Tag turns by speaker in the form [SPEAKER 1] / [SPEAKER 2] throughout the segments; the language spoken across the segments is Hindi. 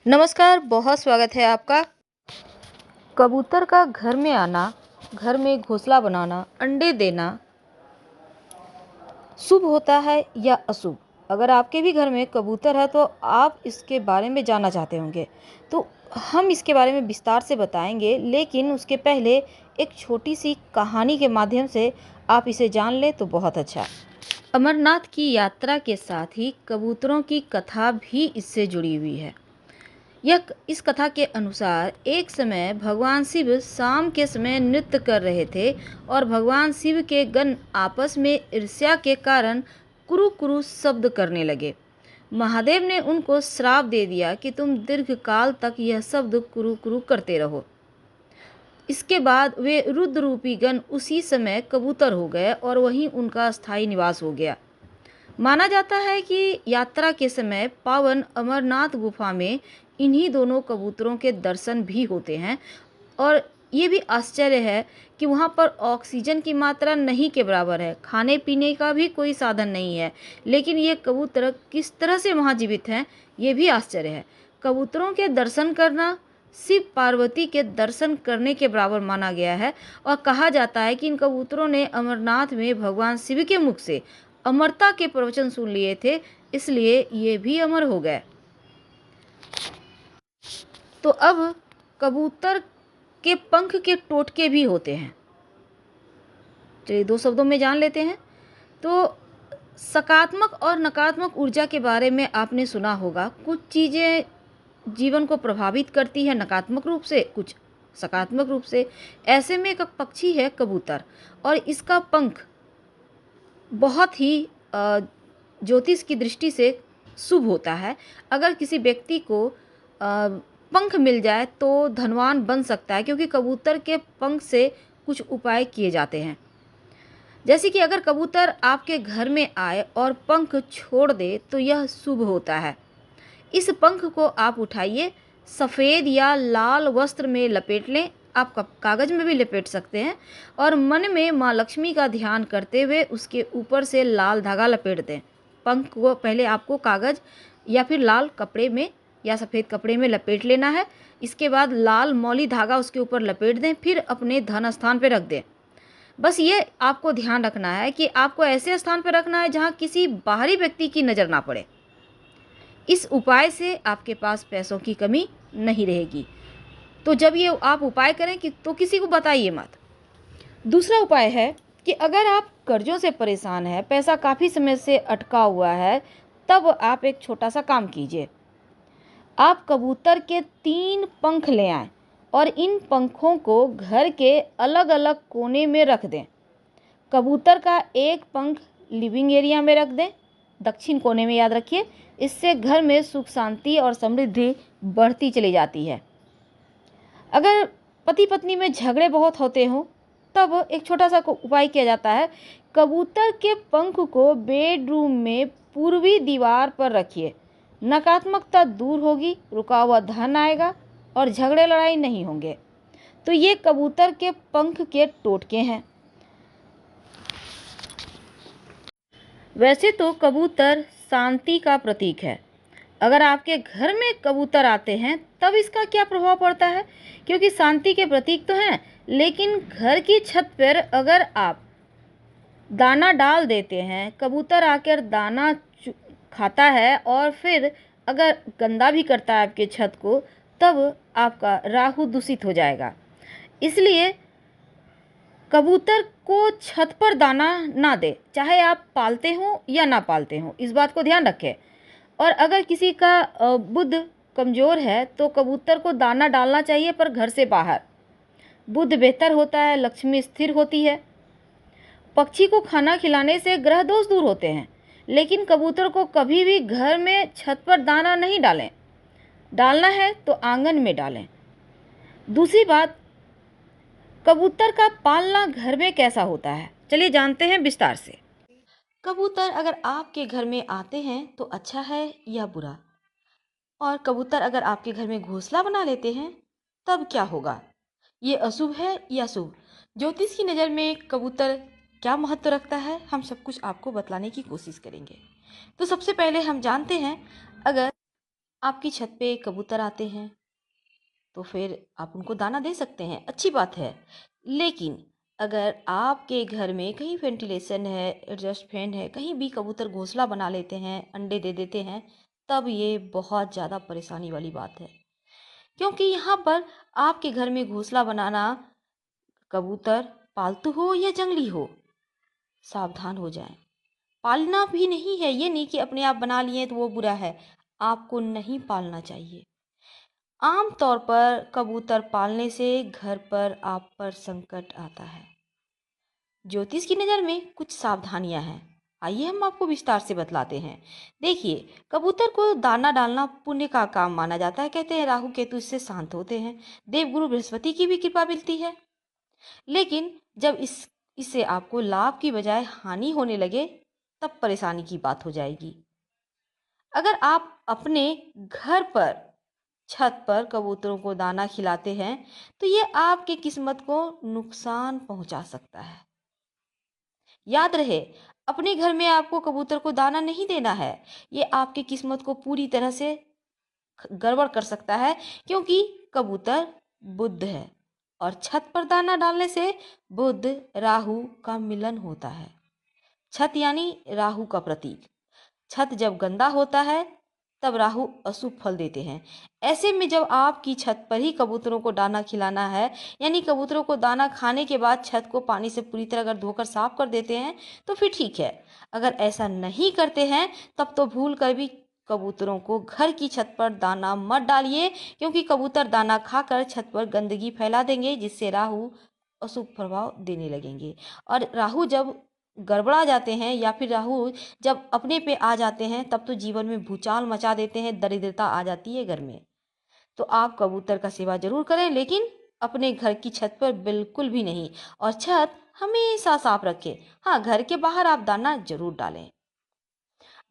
[SPEAKER 1] नमस्कार, बहुत स्वागत है आपका। कबूतर का घर में आना, घर में घोंसला बनाना, अंडे देना शुभ होता है या अशुभ? अगर आपके भी घर में कबूतर है तो आप इसके बारे में जानना चाहते होंगे। तो हम इसके बारे में विस्तार से बताएंगे, लेकिन उसके पहले एक छोटी सी कहानी के माध्यम से आप इसे जान लें तो बहुत अच्छा। अमरनाथ की यात्रा के साथ ही कबूतरों की कथा भी इससे जुड़ी हुई है। इस कथा के अनुसार एक समय भगवान शिव शाम के समय नृत्य कर रहे थे और भगवान शिव के गण आपस में ईर्ष्या के कारण कुरु कुरु शब्द करने लगे। महादेव ने उनको श्राप दे दिया कि तुम दीर्घ काल तक यह शब्द कुरु कुरु करते रहो। इसके बाद वे रुद्र रूपी गण उसी समय कबूतर हो गए और वहीं उनका स्थायी निवास हो गया। माना जाता है कि यात्रा के समय पावन अमरनाथ गुफा में इन्हीं दोनों कबूतरों के दर्शन भी होते हैं और ये भी आश्चर्य है कि वहाँ पर ऑक्सीजन की मात्रा नहीं के बराबर है, खाने पीने का भी कोई साधन नहीं है, लेकिन ये कबूतर किस तरह से वहाँ जीवित हैं ये भी आश्चर्य है। कबूतरों के दर्शन करना शिव पार्वती के दर्शन करने के बराबर माना गया है और कहा जाता है कि इन कबूतरों ने अमरनाथ में भगवान शिव के मुख से अमरता के प्रवचन सुन लिए थे, इसलिए ये भी अमर हो गए। तो अब कबूतर के पंख के टोटके भी होते हैं। चलिए दो शब्दों में जान लेते हैं। तो सकारात्मक और नकारात्मक ऊर्जा के बारे में आपने सुना होगा। कुछ चीज़ें जीवन को प्रभावित करती है नकारात्मक रूप से, कुछ सकारात्मक रूप से। ऐसे में एक पक्षी है कबूतर और इसका पंख बहुत ही ज्योतिष की दृष्टि से शुभ होता है। अगर किसी व्यक्ति को पंख मिल जाए तो धनवान बन सकता है, क्योंकि कबूतर के पंख से कुछ उपाय किए जाते हैं। जैसे कि अगर कबूतर आपके घर में आए और पंख छोड़ दे तो यह शुभ होता है। इस पंख को आप उठाइए, सफ़ेद या लाल वस्त्र में लपेट लें, आप कागज़ में भी लपेट सकते हैं और मन में माँ लक्ष्मी का ध्यान करते हुए उसके ऊपर से लाल धागा लपेट दें। पंख को पहले आपको कागज़ या फिर लाल कपड़े में या सफ़ेद कपड़े में लपेट लेना है। इसके बाद लाल मौली धागा उसके ऊपर लपेट दें, फिर अपने धन स्थान पर रख दें। बस ये आपको ध्यान रखना है कि आपको ऐसे स्थान पर रखना है जहाँ किसी बाहरी व्यक्ति की नज़र ना पड़े। इस उपाय से आपके पास पैसों की कमी नहीं रहेगी। तो जब ये आप उपाय करें तो किसी को बताइए मत। दूसरा उपाय है कि अगर आप कर्जों से परेशान हैं, पैसा काफ़ी समय से अटका हुआ है, तब आप एक छोटा सा काम कीजिए। आप कबूतर के 3 पंख ले आएं और इन पंखों को घर के अलग अलग कोने में रख दें। कबूतर का एक पंख लिविंग एरिया में रख दें, दक्षिण कोने में, याद रखिए। इससे घर में सुख शांति और समृद्धि बढ़ती चली जाती है। अगर पति पत्नी में झगड़े बहुत होते हों तब एक छोटा सा उपाय किया जाता है। कबूतर के पंख को बेडरूम में पूर्वी दीवार पर रखिए। नकारात्मकता दूर होगी, रुका हुआ धन आएगा और झगड़े लड़ाई नहीं होंगे। तो ये कबूतर के पंख के टोटके हैं। वैसे तो कबूतर शांति का प्रतीक है। अगर आपके घर में कबूतर आते हैं तब इसका क्या प्रभाव पड़ता है, क्योंकि शांति के प्रतीक तो हैं, लेकिन घर की छत पर अगर आप दाना डाल देते हैं, कबूतर आकर दाना खाता है और फिर अगर गंदा भी करता है आपके छत को, तब आपका राहु दूषित हो जाएगा। इसलिए कबूतर को छत पर दाना ना दे, चाहे आप पालते हो या ना पालते हो, इस बात को ध्यान रखें। और अगर किसी का बुध कमज़ोर है तो कबूतर को दाना डालना चाहिए, पर घर से बाहर। बुध बेहतर होता है, लक्ष्मी स्थिर होती है। पक्षी को खाना खिलाने से ग्रह दोष दूर होते हैं, लेकिन कबूतर को कभी भी घर में छत पर दाना नहीं डालें। डालना है तो आंगन में डालें। दूसरी बात, कबूतर का पालना घर में कैसा होता है, चलिए जानते हैं विस्तार से। कबूतर अगर आपके घर में आते हैं तो अच्छा है या बुरा? और कबूतर अगर आपके घर में घोंसला बना लेते हैं तब क्या होगा? ये अशुभ है या शुभ? ज्योतिष की नज़र में कबूतर क्या महत्व रखता है, हम सब कुछ आपको बतलाने की कोशिश करेंगे। तो सबसे पहले हम जानते हैं, अगर आपकी छत पे कबूतर आते हैं तो फिर आप उनको दाना दे सकते हैं, अच्छी बात है। लेकिन अगर आपके घर में कहीं वेंटिलेशन है, एग्जॉस्ट फैन है, कहीं भी कबूतर घोंसला बना लेते हैं, अंडे दे देते हैं, तब ये बहुत ज़्यादा परेशानी वाली बात है। क्योंकि यहाँ पर आपके घर में घोंसला बनाना, कबूतर पालतू हो या जंगली हो, सावधान हो जाएं। पालना भी नहीं है, ये नहीं कि अपने आप बना लिए तो वो बुरा है, आपको नहीं पालना चाहिए। आम तौर पर कबूतर पालने से घर पर आप पर संकट आता है। ज्योतिष की नज़र में कुछ सावधानियां हैं, आइए हम आपको विस्तार से बतलाते हैं। देखिए, कबूतर को दाना डालना पुण्य का काम माना जाता है। कहते हैं राहु केतु इससे शांत होते हैं, देवगुरु बृहस्पति की भी कृपा मिलती है। लेकिन जब इससे आपको लाभ की बजाय हानि होने लगे, तब परेशानी की बात हो जाएगी। अगर आप अपने घर पर छत पर कबूतरों को दाना खिलाते हैं तो ये आपकी किस्मत को नुकसान पहुंचा सकता है। याद रहे, अपने घर में आपको कबूतर को दाना नहीं देना है। ये आपकी किस्मत को पूरी तरह से गड़बड़ कर सकता है, क्योंकि कबूतर बुध है और छत पर दाना डालने से बुध राहु का मिलन होता है। छत यानी राहु का प्रतीक। छत जब गंदा होता है तब राहु अशुभ फल देते हैं। ऐसे में जब आपकी छत पर ही कबूतरों को दाना खिलाना है, यानी कबूतरों को दाना खाने के बाद छत को पानी से पूरी तरह अगर धोकर साफ कर देते हैं तो फिर ठीक है। अगर ऐसा नहीं करते हैं तब तो भूल कर भी कबूतरों को घर की छत पर दाना मत डालिए, क्योंकि कबूतर दाना खाकर छत पर गंदगी फैला देंगे, जिससे राहु अशुभ प्रभाव देने लगेंगे। और राहु जब गड़बड़ा जाते हैं या फिर राहु जब अपने पे आ जाते हैं, तब तो जीवन में भूचाल मचा देते हैं, दरिद्रता आ जाती है घर में। तो आप कबूतर का सेवा जरूर करें, लेकिन अपने घर की छत पर बिल्कुल भी नहीं। और छत हमेशा साफ रखें। हाँ, घर के बाहर आप दाना जरूर डालें।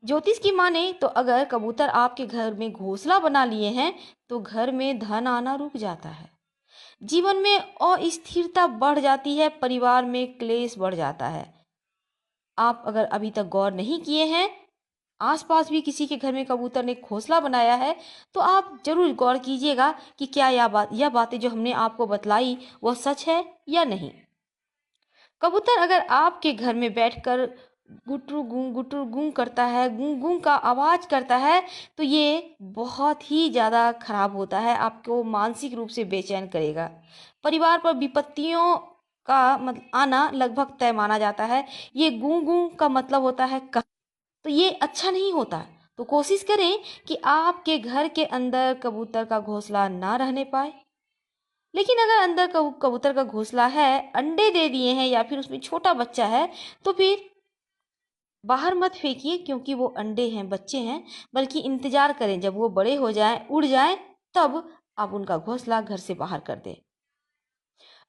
[SPEAKER 1] ज्योतिष की माने तो अगर कबूतर आपके घर में घोंसला बना लिए हैं तो घर में धन आना रुक जाता है, जीवन में अस्थिरता बढ़ जाती है, परिवार में क्लेश बढ़ जाता है। आप अगर अभी तक गौर नहीं किए हैं, आसपास भी किसी के घर में कबूतर ने घोंसला बनाया है, तो आप जरूर गौर कीजिएगा कि क्या यह बातें जो हमने आपको बतलाई वो सच है या नहीं। कबूतर अगर आपके घर में बैठकर गुटरू गूं करता है, गूं गूं का आवाज करता है, तो ये बहुत ही ज़्यादा खराब होता है, आपको मानसिक रूप से बेचैन करेगा। परिवार पर विपत्तियों का आना लगभग तय माना जाता है। ये गूं गूं का मतलब होता है तो ये अच्छा नहीं होता। तो कोशिश करें कि आपके घर के अंदर कबूतर का घोंसला ना रहने पाए। लेकिन अगर अंदर कबूतर का घोंसला है, अंडे दे दिए हैं या फिर उसमें छोटा बच्चा है, तो फिर बाहर मत फेंकिए, क्योंकि वो अंडे हैं, बच्चे हैं। बल्कि इंतजार करें जब वो बड़े हो जाएं, उड़ जाएं, तब आप उनका घोंसला घर से बाहर कर दें।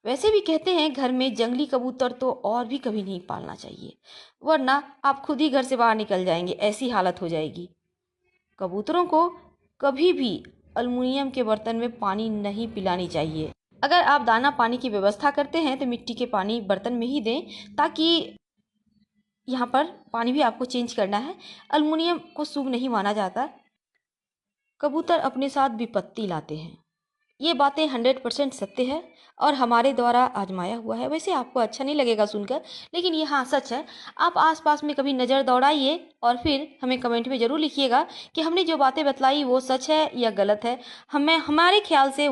[SPEAKER 1] वैसे भी कहते हैं घर में जंगली कबूतर तो और भी कभी नहीं पालना चाहिए, वरना आप खुद ही घर से बाहर निकल जाएंगे, ऐसी हालत हो जाएगी। कबूतरों को कभी भी अल्मुनियम के बर्तन में पानी नहीं पिलानी चाहिए। अगर आप दाना पानी की व्यवस्था करते हैं तो मिट्टी के पानी बर्तन में ही दें, ताकि यहाँ पर पानी भी आपको चेंज करना है। अल्मुनियम को शुभ नहीं माना जाता। कबूतर अपने साथ विपत्ति लाते हैं, ये बातें 100% सत्य है और हमारे द्वारा आजमाया हुआ है। वैसे आपको अच्छा नहीं लगेगा सुनकर, लेकिन ये हाँ सच है। आप आसपास में कभी नज़र दौड़ाइए और फिर हमें कमेंट में ज़रूर लिखिएगा कि हमने जो बातें बतलाई वो सच है या गलत है। हमारे ख्याल से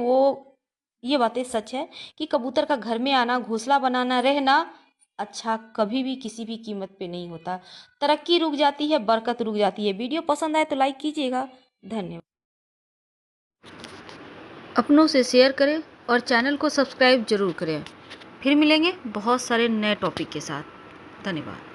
[SPEAKER 1] ये बातें सच है कि कबूतर का घर में आना, घोंसला बनाना, रहना अच्छा कभी भी किसी भी कीमत पे नहीं होता। तरक्की रुक जाती है, बरकत रुक जाती है। वीडियो पसंद आए तो लाइक कीजिएगा। धन्यवाद। अपनों से शेयर करें और चैनल को सब्सक्राइब जरूर करें। फिर मिलेंगे बहुत सारे नए टॉपिक के साथ। धन्यवाद।